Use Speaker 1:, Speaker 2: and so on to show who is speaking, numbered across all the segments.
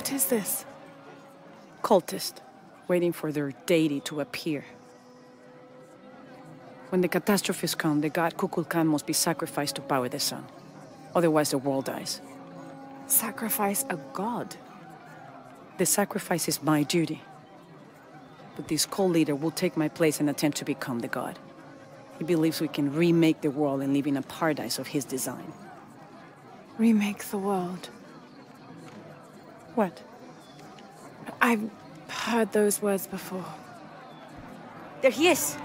Speaker 1: What is this?
Speaker 2: Cultist, waiting for their deity to appear. When the catastrophes come, the god Kukulkan must be sacrificed to power the sun. Otherwise the world dies.
Speaker 1: Sacrifice a god?
Speaker 2: The sacrifice is my duty. But this cult leader will take my place and attempt to become the god. He believes we can remake the world and live in a paradise of his design.
Speaker 1: Remake the world?
Speaker 2: What?
Speaker 1: I've heard those words before.
Speaker 3: There he is!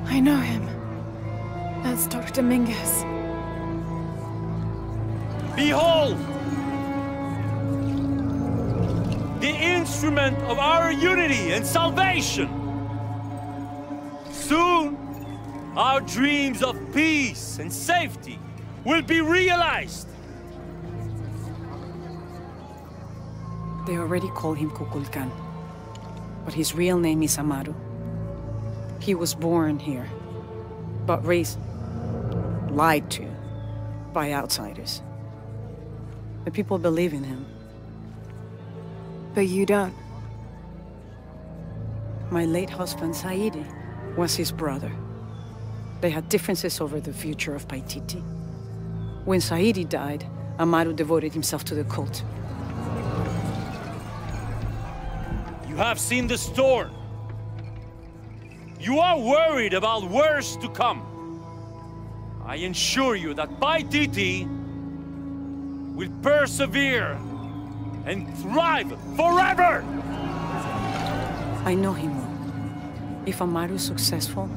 Speaker 1: I know him. That's Dr. Dominguez.
Speaker 4: Behold! The instrument of our unity and salvation! Soon, our dreams of peace and safety will be realized!
Speaker 2: They already call him Kukulkan, but his real name is Amaru. He was born here, but raised, lied to, by outsiders. The people believe in him.
Speaker 1: But you don't.
Speaker 2: My late husband, Saidi, was his brother. They had differences over the future of Paititi. When Saidi died, Amaru devoted himself to the cult.
Speaker 4: You have seen the storm. You are worried about worse to come. I assure you that Paititi will persevere and thrive forever!
Speaker 2: I know he will. If Amaru is successful,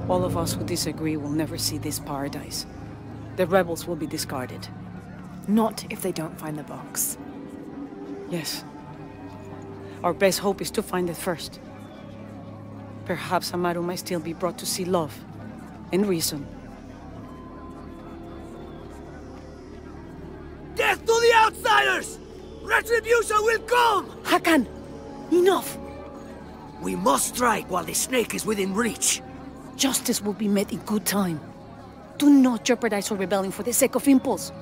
Speaker 2: all of us who disagree will never see this paradise. The rebels will be discarded.
Speaker 1: Not if they don't find the box.
Speaker 2: Yes. Our best hope is to find it first. Perhaps Amaru might still be brought to see love and reason.
Speaker 5: Death to the outsiders! Retribution will come!
Speaker 2: Hakan! Enough!
Speaker 5: We must strike while the snake is within reach.
Speaker 2: Justice will be met in good time. Do not jeopardize our rebellion for the sake of impulse.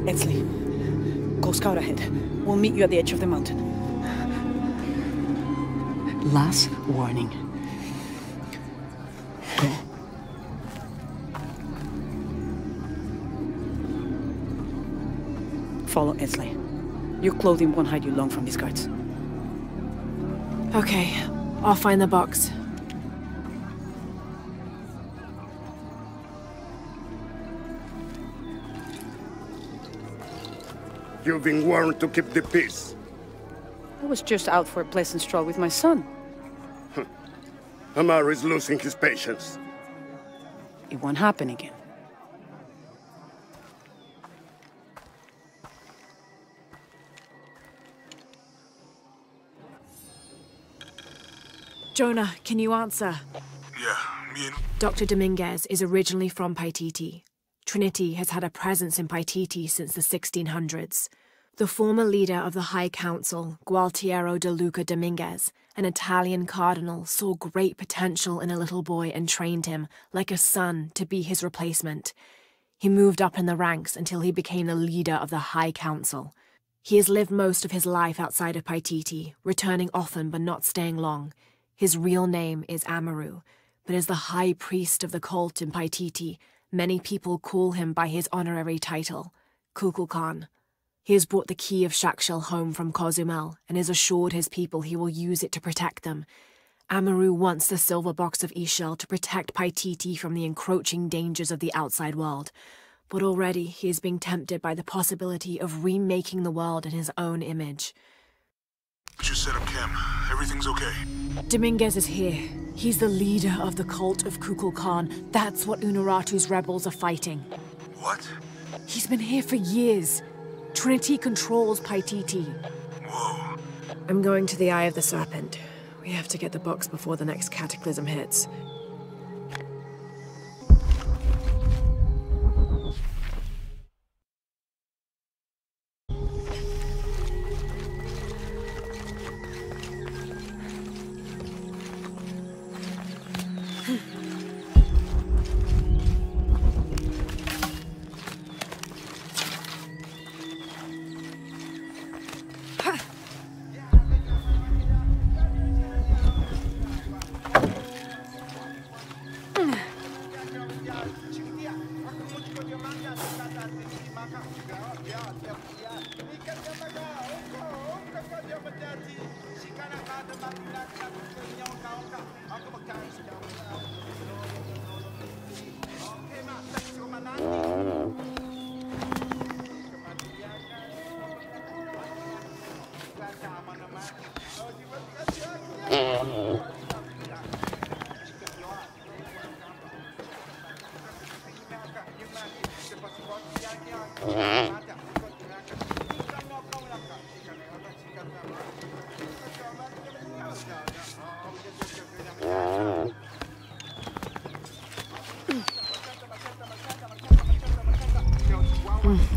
Speaker 2: Etzli, go scout ahead. We'll meet you at the edge of the mountain. Last warning. Go. Follow Etzli. Your clothing won't hide you long from these guards.
Speaker 1: Okay, I'll find the box.
Speaker 6: You've been warned to keep the peace.
Speaker 2: I was just out for a pleasant stroll with my son.
Speaker 6: Amaru is losing his patience.
Speaker 2: It won't happen again.
Speaker 1: Jonah, can you answer?
Speaker 7: Yeah, me and...
Speaker 1: Dr. Dominguez is originally from Paititi. Trinity has had a presence in Paititi since the 1600s. The former leader of the High Council, Gualtiero de Luca Dominguez, an Italian cardinal, saw great potential in a little boy and trained him, like a son, to be his replacement. He moved up in the ranks until he became the leader of the High Council. He has lived most of his life outside of Paititi, returning often but not staying long. His real name is Amaru, but as the high priest of the cult in Paititi, many people call him by his honorary title, Kukulkan. He has brought the key of Chel home from Cozumel and has assured his people he will use it to protect them. Amaru wants the silver box of Chel to protect Paititi from the encroaching dangers of the outside world, but already he is being tempted by the possibility of remaking the world in his own image.
Speaker 7: Just set up camp. Everything's okay.
Speaker 1: Dominguez is here. He's the leader of the cult of Kukulkan. That's what Unuratu's rebels are fighting.
Speaker 7: What?
Speaker 1: He's been here for years. Trinity controls Paititi.
Speaker 7: Whoa.
Speaker 1: I'm going to the Eye of the Serpent. We have to get the box before the next cataclysm hits.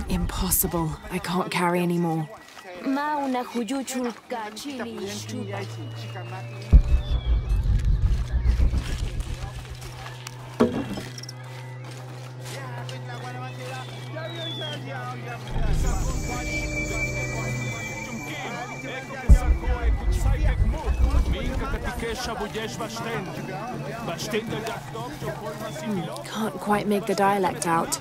Speaker 1: Impossible. I can't carry anymore. Can't quite make the dialect out.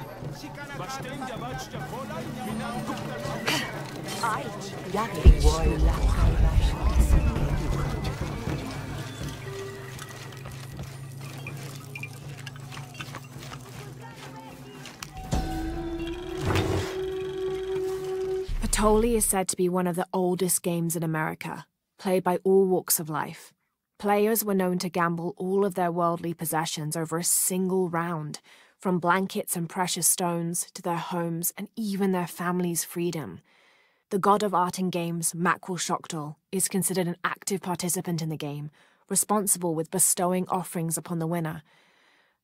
Speaker 1: Patoli is said to be one of the oldest games in America, played by all walks of life. Players were known to gamble all of their worldly possessions over a single round, from blankets and precious stones to their homes and even their family's freedom. The god of art and games, Makwul is considered an active participant in the game, responsible with bestowing offerings upon the winner.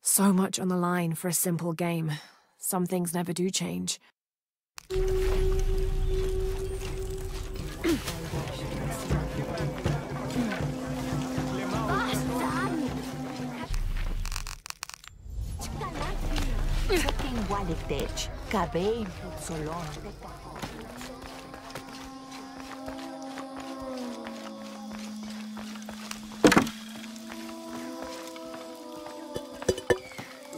Speaker 1: So much on the line for a simple game. Some things never do change.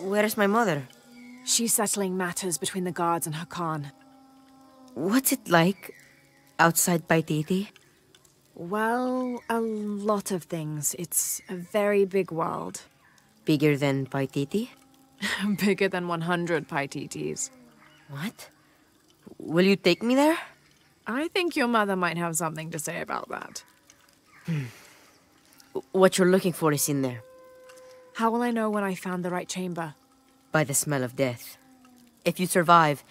Speaker 3: Where's my mother?
Speaker 1: She's settling matters between the guards and her Khan.
Speaker 3: What's it like outside Paititi?
Speaker 1: Well, a lot of things. It's a very big world.
Speaker 3: Bigger than Paititi?
Speaker 1: Bigger than 100 Paititis.
Speaker 3: What? Will you take me there?
Speaker 1: I think your mother might have something to say about that.
Speaker 3: What you're looking for is in there.
Speaker 1: How will I know when I found the right chamber?
Speaker 3: By the smell of death. If you survive,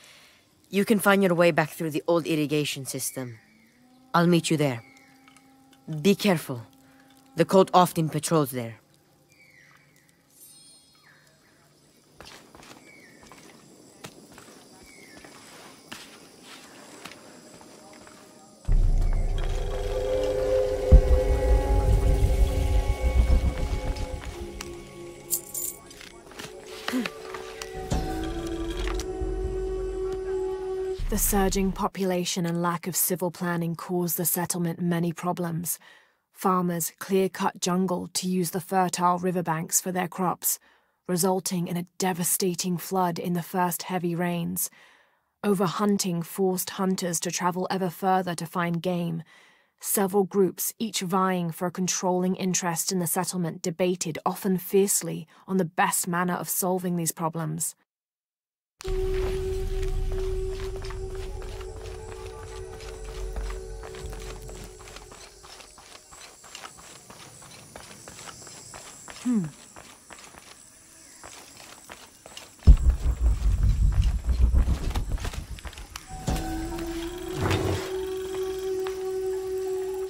Speaker 3: you can find your way back through the old irrigation system. I'll meet you there. Be careful. The cult often patrols there.
Speaker 1: The surging population and lack of civil planning caused the settlement many problems. Farmers clear-cut jungle to use the fertile riverbanks for their crops, resulting in a devastating flood in the first heavy rains. Overhunting forced hunters to travel ever further to find game. Several groups, each vying for a controlling interest in the settlement, debated often fiercely on the best manner of solving these problems.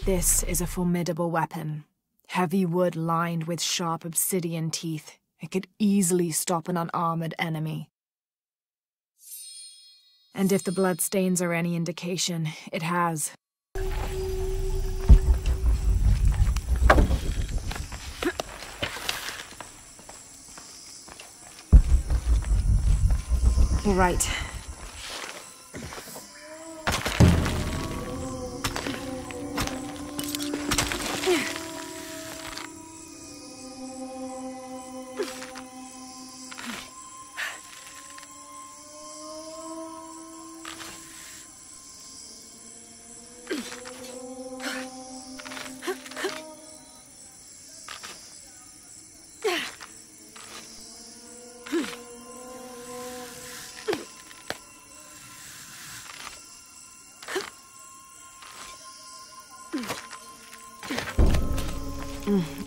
Speaker 1: This is a formidable weapon. Heavy wood lined with sharp obsidian teeth. It could easily stop an unarmored enemy. And if the bloodstains are any indication, it has. All right.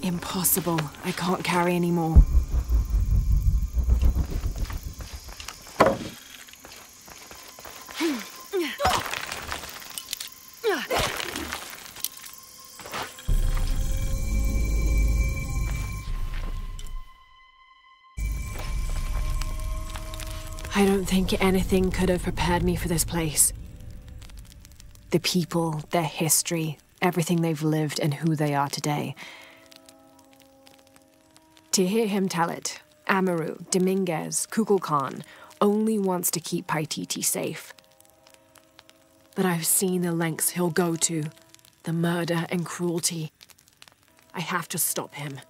Speaker 1: Impossible. I can't carry anymore. I don't think anything could have prepared me for this place. The people, their history, everything they've lived and who they are today. To hear him tell it, Amaru, Dominguez, Kukulkan only wants to keep Paititi safe. But I've seen the lengths he'll go to, the murder and cruelty. I have to stop him.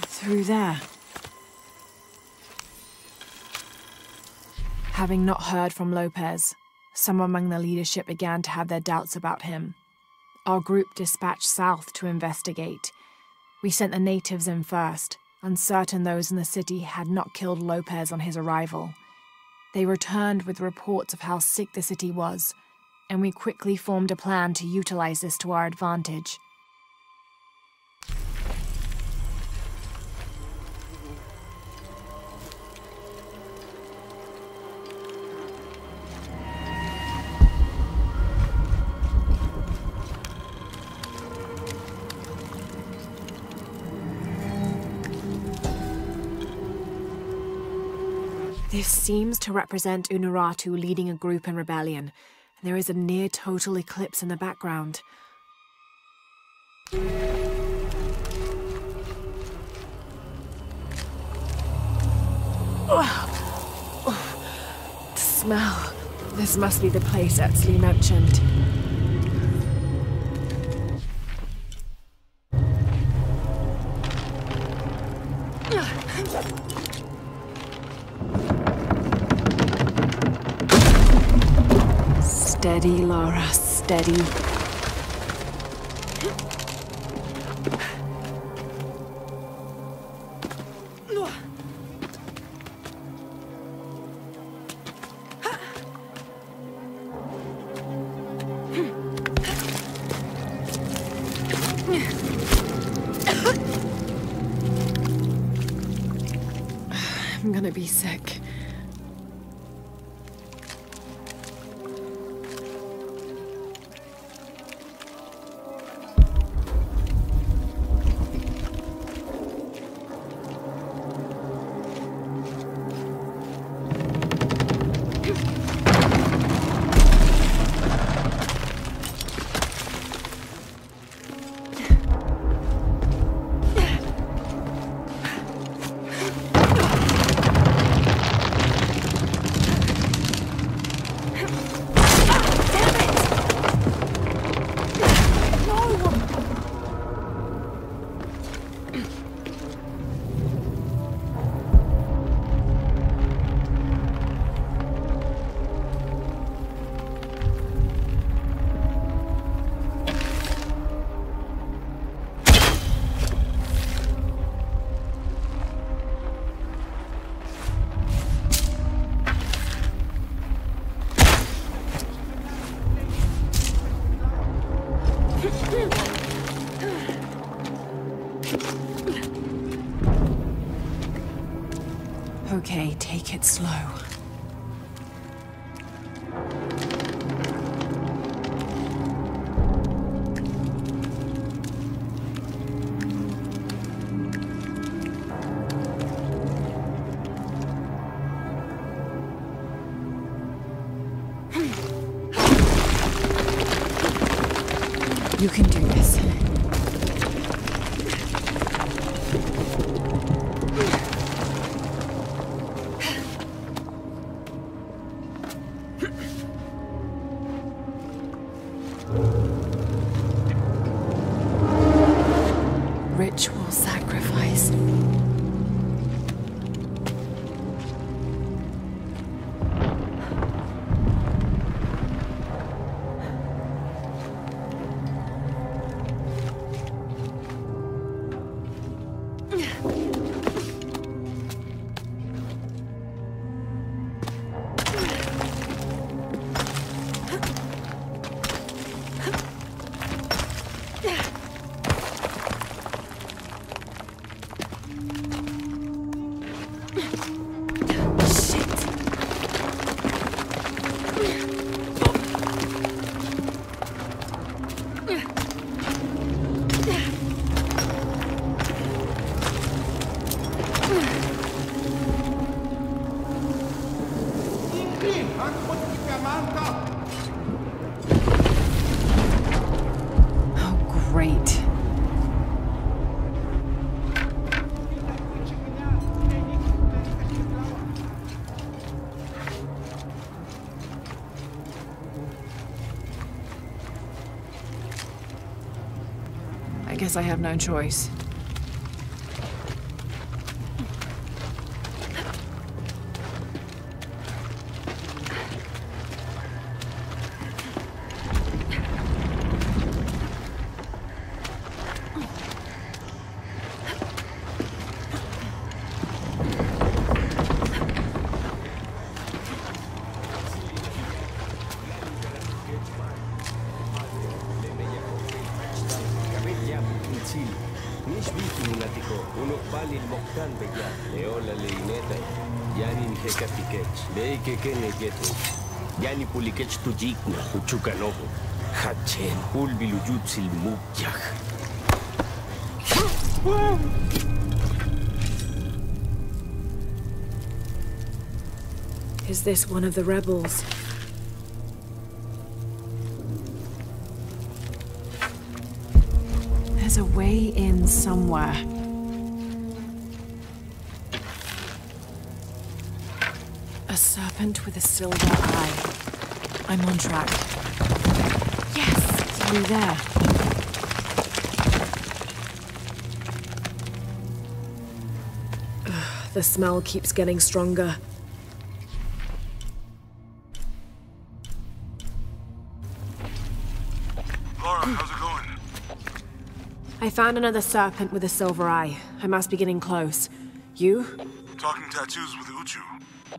Speaker 1: Through there. Having not heard from Lopez, some among the leadership began to have their doubts about him. Our group dispatched south to investigate. We sent the natives in first, uncertain those in the city had not killed Lopez on his arrival. They returned with reports of how sick the city was, and we quickly formed a plan to utilize this to our advantage. This seems to represent Unuratu leading a group in rebellion. There is a near-total eclipse in the background. The smell. This must be the place Etsley mentioned. Steady, Lara, steady. I'm gonna be sick. Okay, take it slow. You can do this.
Speaker 2: Oh, great.
Speaker 1: I guess I have no choice.
Speaker 4: Yani pulikech tujikna, uchukanobo. Hachen, ulbilujutsil mukyak.
Speaker 1: Is this one of the rebels? There's a way in somewhere. A serpent with a silver eye. I'm on track. Yes! Through there. Ugh, the smell keeps getting stronger.
Speaker 7: Laura, how's it going?
Speaker 1: I found another serpent with a silver eye. I must be getting close. You?
Speaker 7: Talking tattoos with Uchu.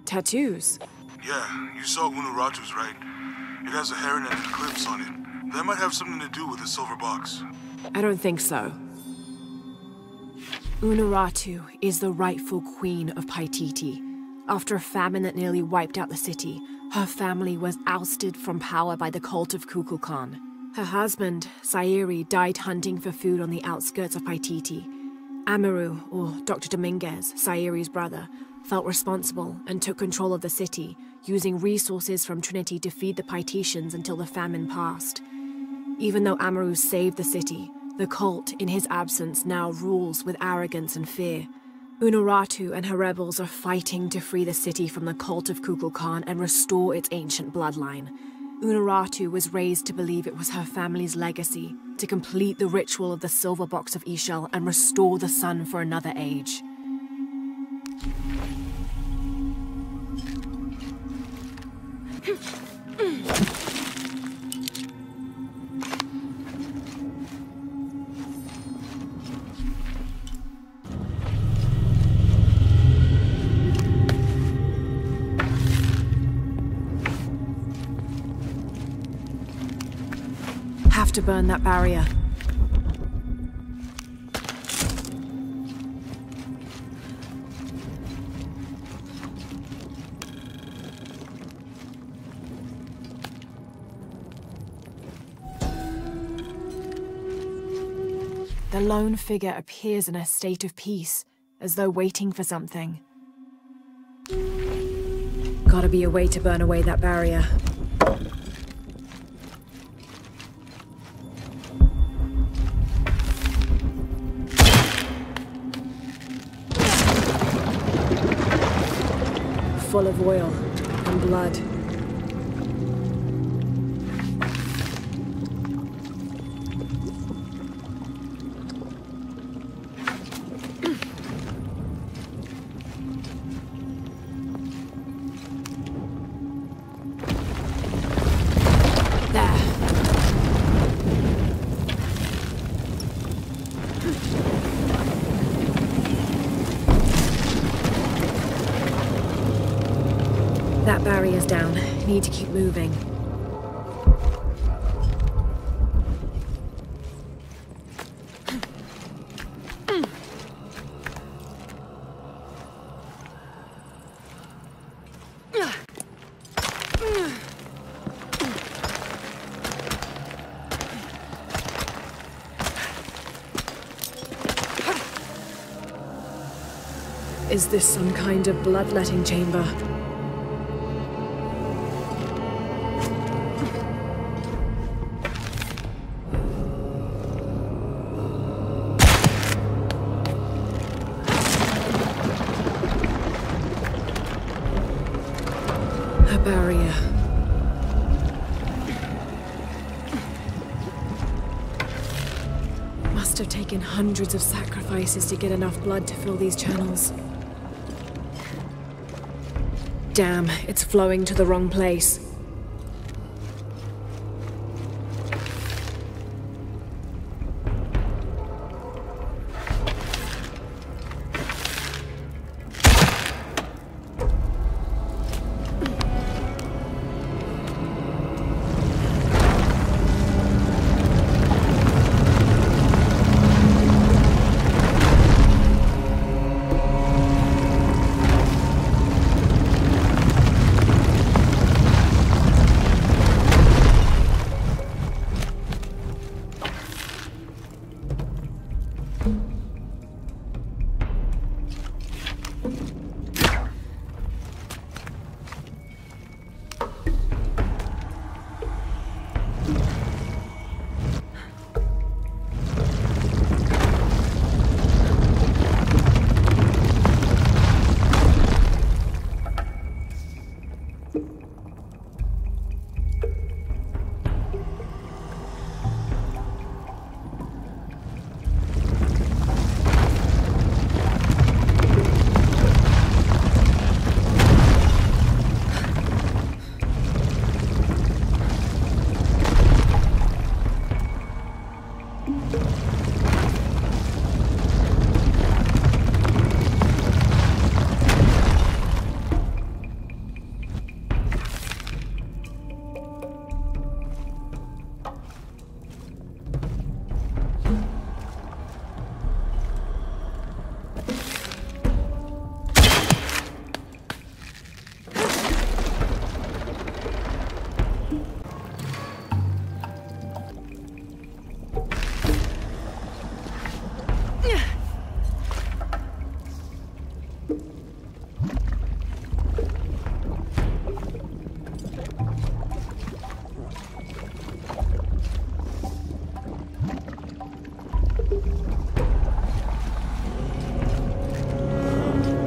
Speaker 1: Tattoos?
Speaker 7: Yeah, you saw Unuratu's, right? It has a heron and an eclipse on it. That might have something to do with the silver box.
Speaker 1: I don't think so. Unuratu is the rightful queen of Paititi. After a famine that nearly wiped out the city, her family was ousted from power by the cult of Kukulkan. Her husband, Sayuri, died hunting for food on the outskirts of Paititi. Amaru, or Dr. Dominguez, Sayuri's brother, felt responsible and took control of the city, using resources from Trinity to feed the Paititians until the famine passed. Even though Amaru saved the city, the cult, in his absence, now rules with arrogance and fear. Unuratu and her rebels are fighting to free the city from the cult of Kukulkan and restore its ancient bloodline. Unuratu was raised to believe it was her family's legacy to complete the ritual of the silver box of Chel and restore the sun for another age. Have to burn that barrier. The lone figure appears in a state of peace, as though waiting for something. Gotta be a way to burn away that barrier. Full of oil and blood. That barrier's down. Need to keep moving. Is this some kind of bloodletting chamber? A barrier. Must have taken hundreds of sacrifices to get enough blood to fill these channels. Damn, it's flowing to the wrong place.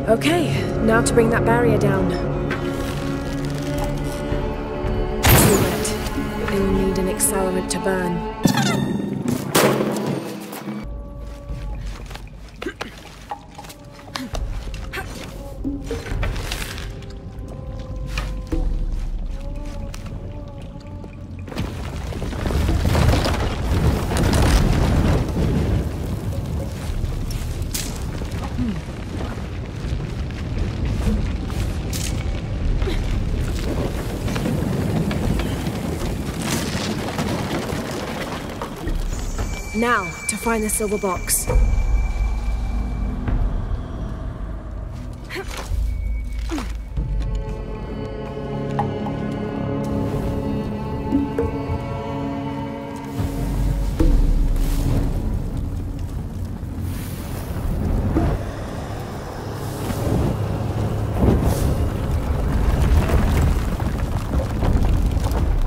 Speaker 1: Okay, now to bring that barrier down. Too wet. It'll need an accelerant to burn. Now, to find the silver box.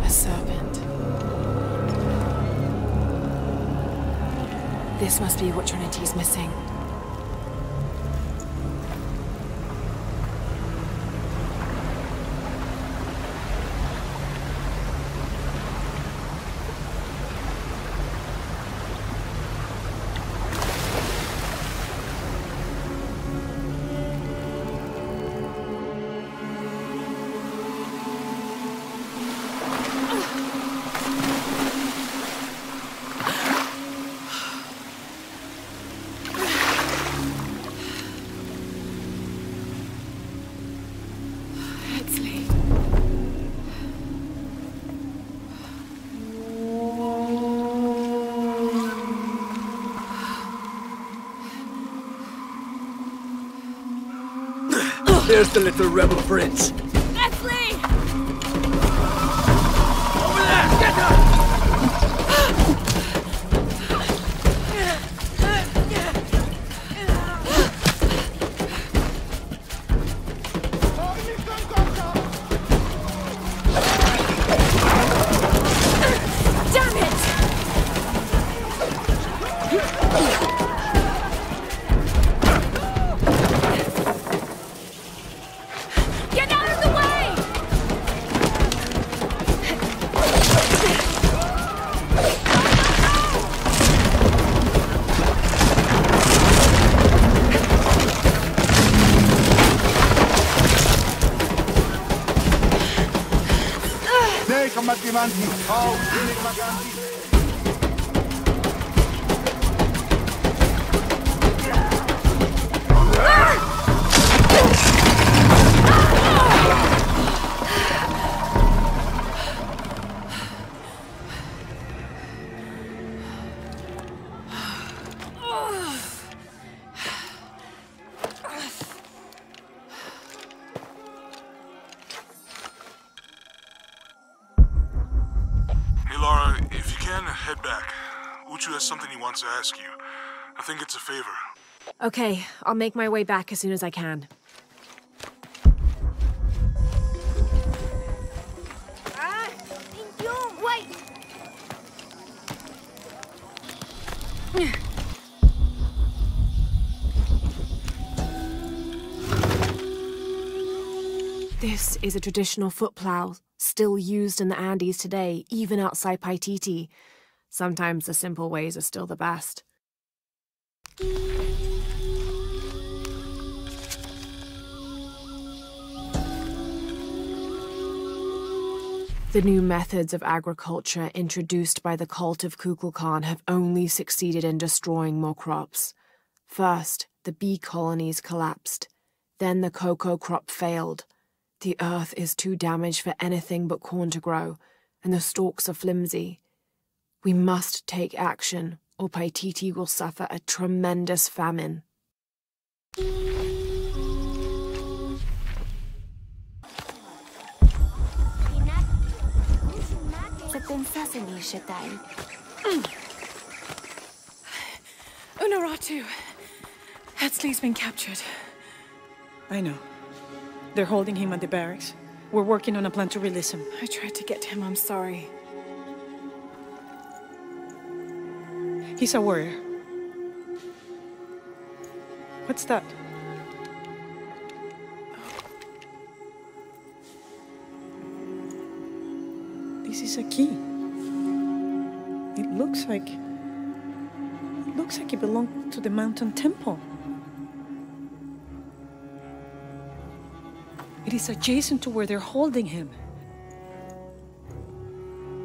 Speaker 1: A serpent. This must be what Trinity's missing.
Speaker 5: There's the little rebel prince.
Speaker 8: Leslie!
Speaker 5: Over there! Get her!
Speaker 7: Hey Lara, if you can, head back. Uchu has something he wants to ask you. I think it's a favor.
Speaker 1: Okay, I'll make my way back as soon as I can.
Speaker 8: Wait!
Speaker 1: This is a traditional foot plow, still used in the Andes today, even outside Paititi. Sometimes the simple ways are still the best. The new methods of agriculture introduced by the cult of Kukulkan have only succeeded in destroying more crops. First, the bee colonies collapsed. Then the cocoa crop failed. The earth is too damaged for anything but corn to grow, and the stalks are flimsy. We must take action, or Paititi will suffer a tremendous famine.
Speaker 2: Unuratu! Hetzley's been captured. I know. They're holding him at the barracks. We're working on a plan to release him. I tried to get to him, I'm sorry. He's a warrior. What's that? This is a key. It looks like it belonged to the mountain temple. It is adjacent to where they're holding him.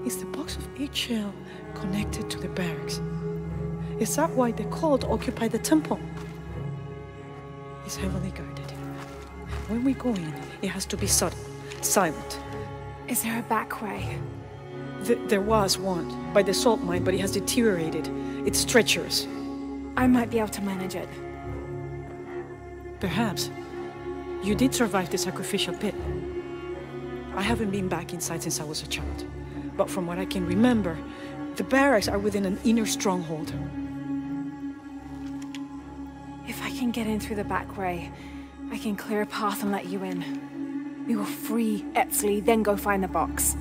Speaker 2: Is the box of Chel connected to the barracks? Is that why the cult occupied the temple? It's heavily guarded. When we go in, it has to be subtle, silent.
Speaker 1: Is there a back way?
Speaker 2: There was one, by the salt mine, but it has deteriorated. It's treacherous.
Speaker 1: I might be able to manage it.
Speaker 2: Perhaps. You did survive the sacrificial pit. I haven't been back inside since I was a child. But from what I can remember, the barracks are within an inner stronghold.
Speaker 1: If I can get in through the back way, I can clear a path and let you in. We will free Hetzley, then go find the box.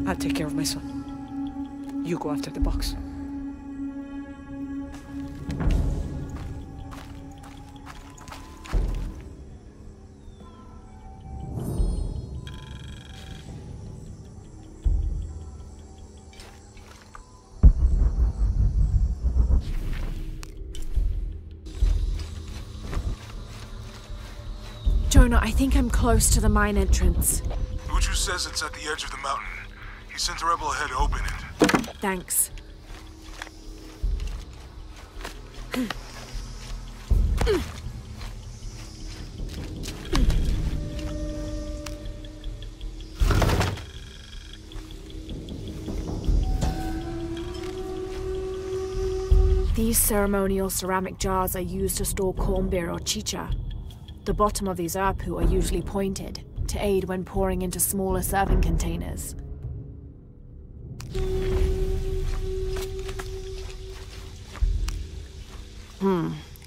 Speaker 2: I'll take care of my son. You go after the box.
Speaker 1: Jonah, I think I'm close to the mine entrance.
Speaker 7: Uchu says it's at the edge of the mountain. He sent a rebel ahead to open it.
Speaker 1: Thanks. These ceremonial ceramic jars are used to store corn beer or chicha. The bottom of these apu are usually pointed, to aid when pouring into smaller serving containers.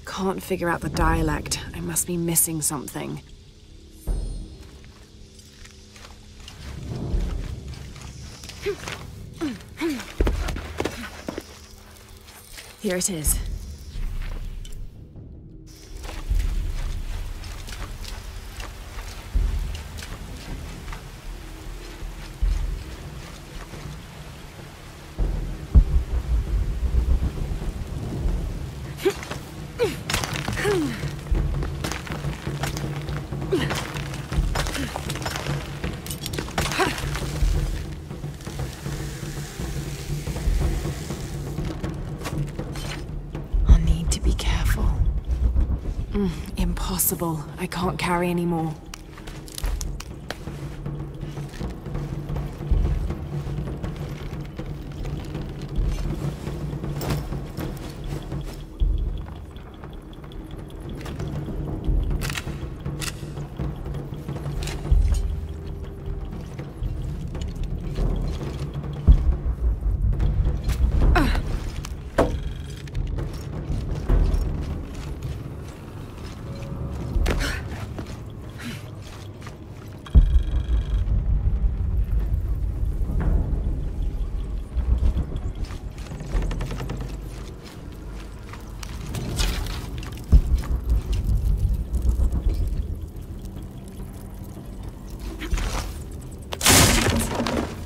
Speaker 1: Can't figure out the dialect. I must be missing something. Here it is. impossible. I can't carry anymore.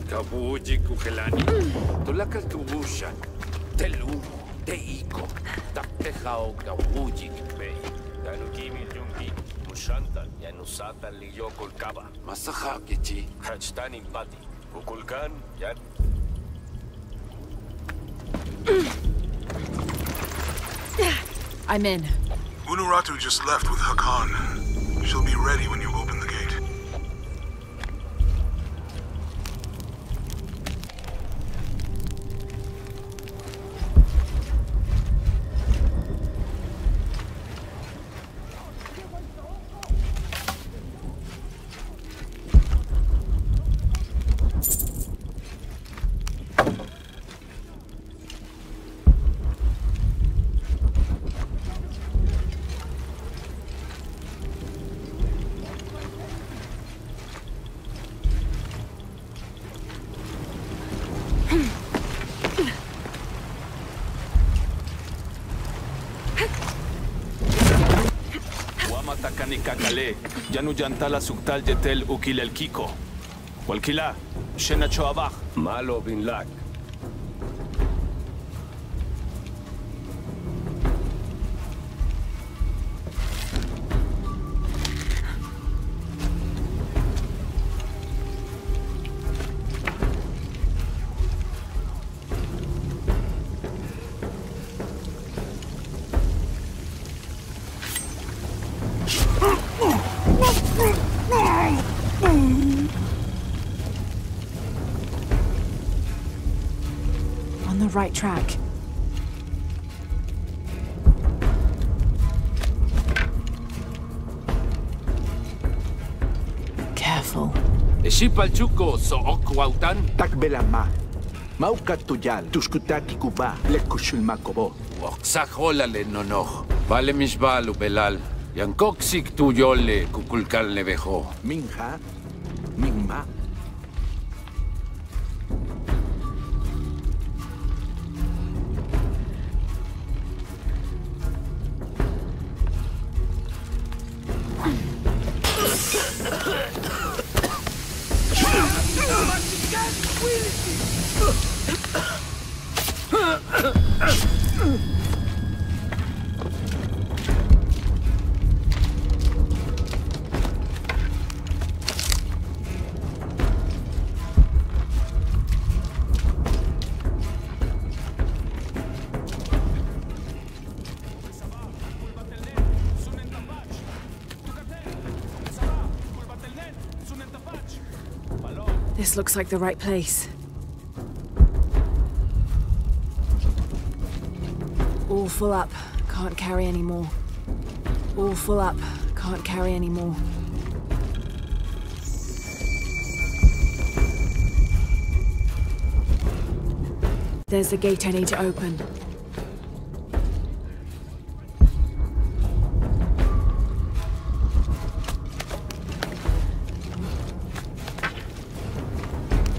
Speaker 8: Kabuji kukelani, tulakal tubushan, telu, teiko, taptejao kabuji kipei, tanukimi jungi, mushanta, yanusata liyo kolkaba, masaha kichi, hachtan impati, ukulkan, yan.
Speaker 1: I'm in.
Speaker 7: Unuratu just left with Hakan. She'll be ready when you open the gate.
Speaker 4: Kakale, Janu Jantala Suktal Jetel Ukil el Kiko. Walkila, Shena Choabach.
Speaker 8: Malo bin Lak.
Speaker 1: On the right track. Careful.
Speaker 8: Shipalchuko so okwautan.
Speaker 9: Takbelama. Maukat tuyal, tuskutati kuba, lekushul makobo.
Speaker 8: Oksajolale nonoh. Vale misbalu belal. Yankoksik tuyole kukulkal nevejo.
Speaker 9: Minja, minma.
Speaker 1: This looks like the right place. All full up. Can't carry anymore. All full up. Can't carry anymore. There's the gate I need to open.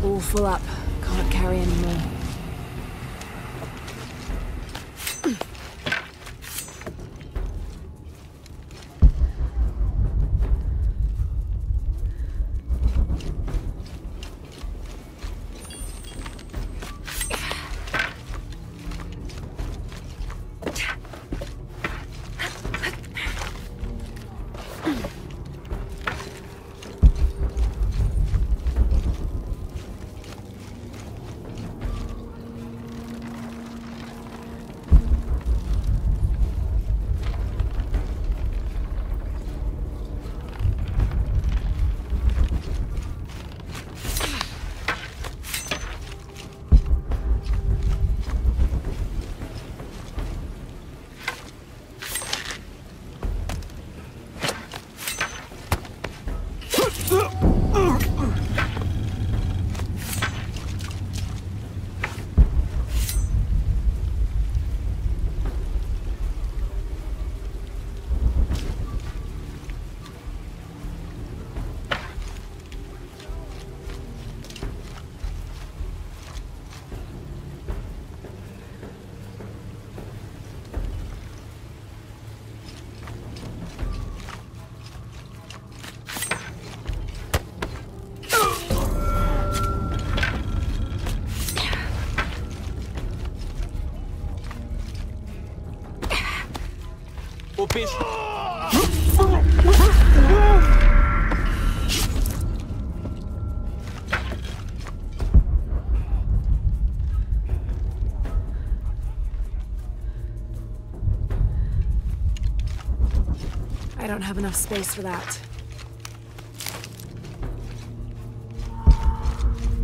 Speaker 1: All full up. Can't carry anymore.
Speaker 4: bish.
Speaker 1: I don't have enough space for that.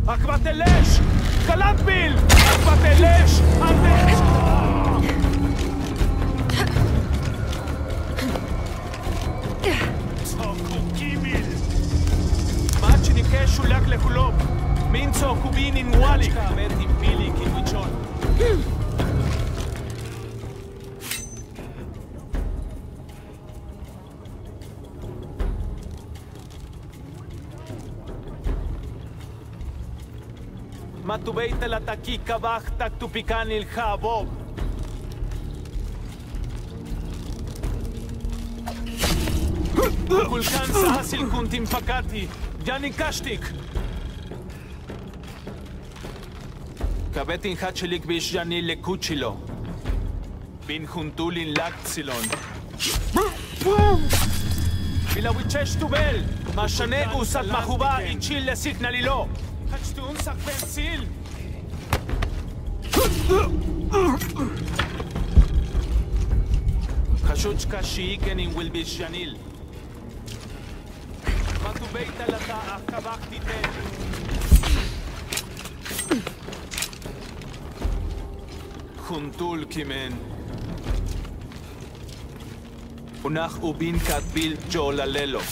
Speaker 4: Akvatelesh! Galatbil! Akvatelesh! Machinike shulak lehulop. Minzo kubin in walik. Meti pili kinwichon. Matubeita la taquika bajta tupican il jabob. Kulkan sa hasil kuntim pakati. Jani kashtik. Kabetin hachelik bish jani le kuchilo. Bin juntulin laksilon. Bilawichesh tubel. Mashane usat mahuba ichil le signalilo. Hachtuun sak pensil. Hashuchka shiiken in will be shanil. Matubeita lata akabakti te. Juntul kimen. Unach ubin katbil jolalelo.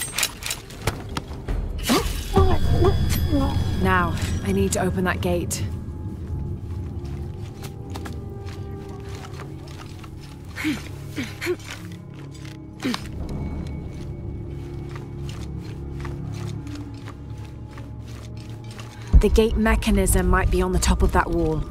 Speaker 1: Now, I need to open that gate. The gate mechanism might be on the top of that wall.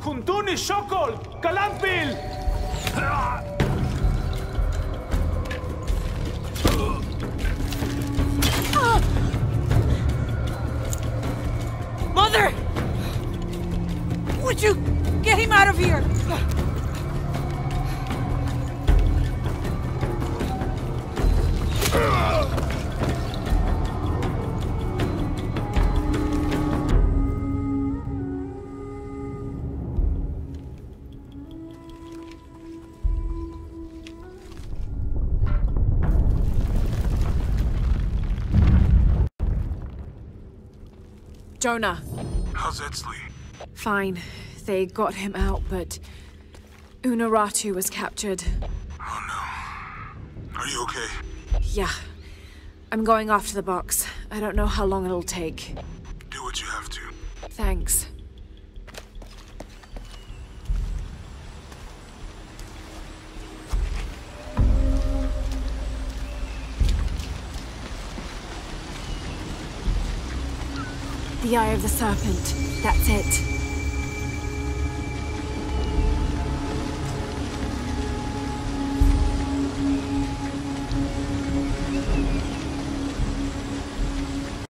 Speaker 4: Kuntuni Shokol! Galatbil!
Speaker 2: Mother! Would you get him out of here?
Speaker 1: Jonah.
Speaker 7: How's Edsley?
Speaker 1: Fine. They got him out, but Unuratu was captured.
Speaker 7: Oh no. Are you okay?
Speaker 1: Yeah. I'm going after the box. I don't know how long it'll take.
Speaker 7: Do what you have to.
Speaker 1: Thanks. The Eye of the Serpent. That's it.